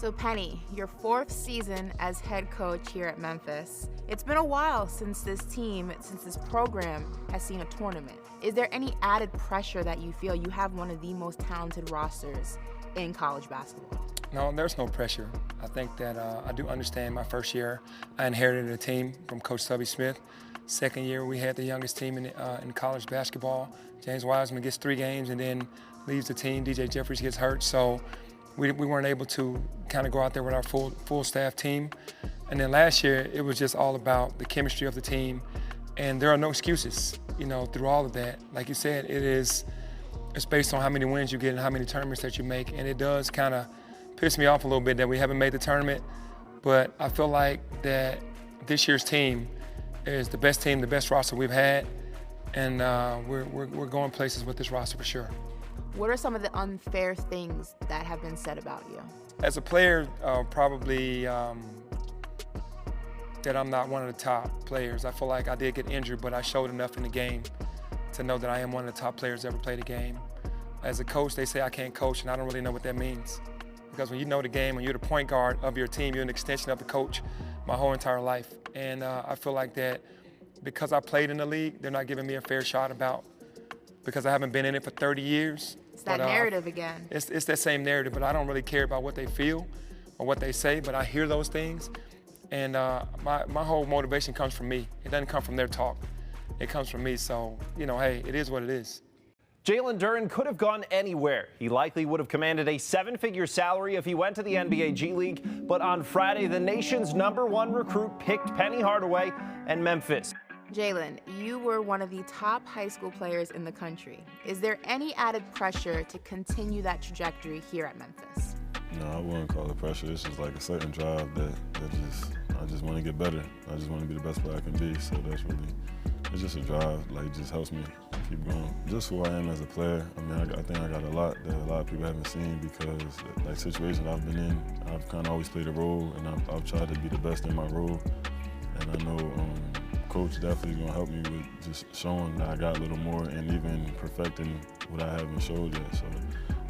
So Penny, your 4th season as head coach here at Memphis. It's been a while since this program has seen a tournament. Is there any added pressure that you feel? You have one of the most talented rosters in college basketball. No, there's no pressure. I think that I do understand my first year. I inherited a team from Coach Subby Smith. Second year, we had the youngest team in college basketball. James Wiseman gets 3 games and then leaves the team. DJ Jeffries gets hurt. So we weren't able to kind of go out there with our full staff team. And then last year, it was just all about the chemistry of the team. And there are no excuses, through all of that. Like you said, it's based on how many wins you get and how many tournaments that you make. And it does kind of piss me off a little bit that we haven't made the tournament. But I feel like that this year's team is the best team, the best roster we've had. And we're going places with this roster for sure. What are some of the unfair things that have been said about you? As a player, probably that I'm not one of the top players. I feel like I did get injured, but I showed enough in the game to know that I am one of the top players that ever played a game. As a coach, they say I can't coach, and I don't really know what that means. Because when you know the game and you're the point guard of your team, you're an extension of the coach my whole entire life. And I feel like that because I played in the league, they're not giving me a fair shot because I haven't been in it for 30 years. It's that narrative again. It's that same narrative, but I don't really care about what they feel or what they say, but I hear those things. And my whole motivation comes from me. It doesn't come from their talk. It comes from me, so, hey, it is what it is. Jalen Duren could have gone anywhere. He likely would have commanded a 7-figure salary if he went to the NBA G League. But on Friday, the nation's #1 recruit picked Penny Hardaway and Memphis. Jalen, you were one of the top high school players in the country. Is there any added pressure to continue that trajectory here at Memphis? No, I wouldn't call it pressure. It's just like a certain drive I just want to get better. I just want to be the best player I can be. So it's just a drive. It just helps me keep going. Just who I am as a player. I think I got a lot that a lot of people haven't seen because situations I've been in, I've kind of always played a role, and I've tried to be the best in my role. And I know Coach definitely gonna help me with just showing that I got a little more and even perfecting what I haven't showed yet. So,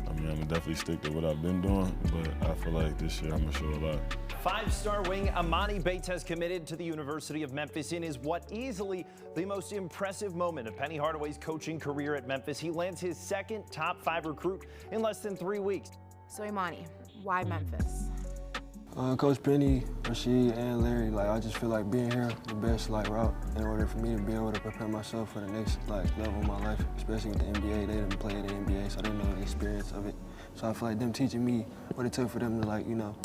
I'm gonna definitely stick to what I've been doing, but I feel like this year I'm gonna show a lot. 5-star wing Amani Bates has committed to the University of Memphis in what easily the most impressive moment of Penny Hardaway's coaching career at Memphis. He lands his 2nd top 5 recruit in less than 3 weeks. So Imani, why Memphis? Coach Penny, Rashid, and Larry, I just feel like being here the best route in order for me to be able to prepare myself for the next level of my life, especially with the NBA. They didn't play in the NBA, so they know the experience of it. So I feel like them teaching me what it took for them to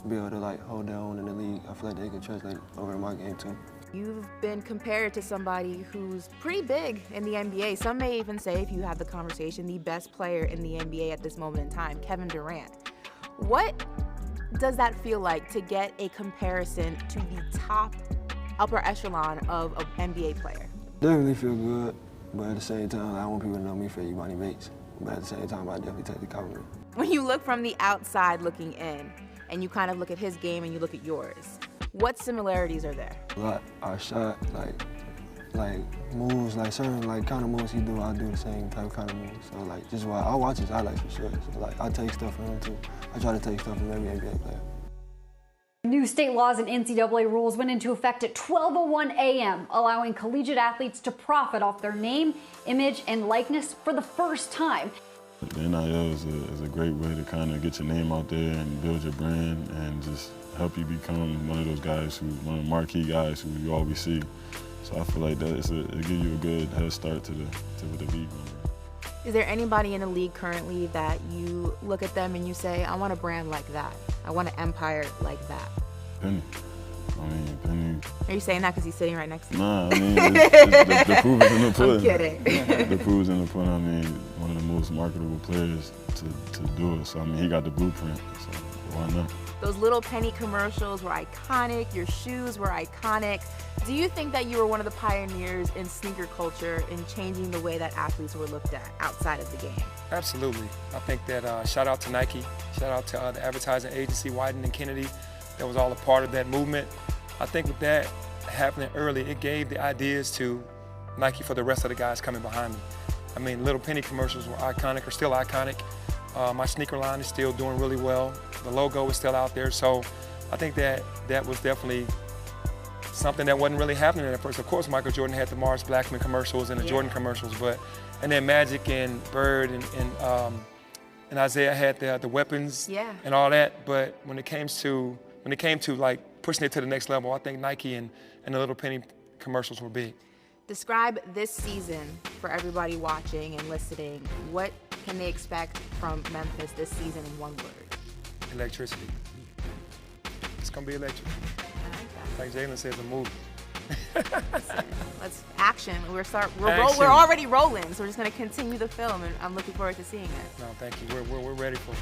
be able to hold their own in the league. I feel like they could translate over in my game too. You've been compared to somebody who's pretty big in the NBA. Some may even say, if you have the conversation, the best player in the NBA at this moment in time, Kevin Durant. What does that feel like to get a comparison to the top upper echelon of an NBA player? Definitely feel good, but at the same time, I want people to know me for Imani Bates. But at the same time, I definitely take the compliment. When you look from the outside looking in, and you kind of look at his game and you look at yours, what similarities are there? A lot. Our shot, moves, certain kind of moves he do, I do the same type of kind of moves. So just why I watch his highlights for sure. So I take stuff from him too. I try to take stuff from every NBA player. New state laws and NCAA rules went into effect at 12:01 a.m., allowing collegiate athletes to profit off their name, image, and likeness for the first time. The NIL is a great way to kind of get your name out there and build your brand and just help you become one of those guys, one of the marquee guys who you always see. So I feel like that it gives you a good head start to the league. Is there anybody in the league currently that you look at them and you say, I want a brand like that. I want an empire like that? Penny. Penny. Are you saying that because he's sitting right next to you? Nah, the proof is in the pudding. I'm kidding. The proof is in the pudding. One of the most marketable players to do it. So, he got the blueprint, so why not? Those little Penny commercials were iconic. Your shoes were iconic. Do you think that you were one of the pioneers in sneaker culture in changing the way that athletes were looked at outside of the game? Absolutely. I think that shout out to Nike, shout out to the advertising agency, Wyden and Kennedy, that was all a part of that movement. I think with that happening early, it gave the ideas to Nike for the rest of the guys coming behind me. Little Penny commercials were iconic, or still iconic. My sneaker line is still doing really well. The logo is still out there. So I think that was definitely something that wasn't really happening at first. Of course, Michael Jordan had the Morris Blackman commercials and the Jordan commercials, and then Magic and Bird and Isaiah had the weapons and all that. But when it came to like pushing it to the next level, I think Nike and the Little Penny commercials were big. Describe this season for everybody watching and listening. What can they expect from Memphis this season in one word? Electricity. It's gonna be electric. I like that. Like Jalen says, a movie. Let's action. We're Action. already rolling, so we're just gonna continue the film, and I'm looking forward to seeing it. No, thank you. We're ready for it.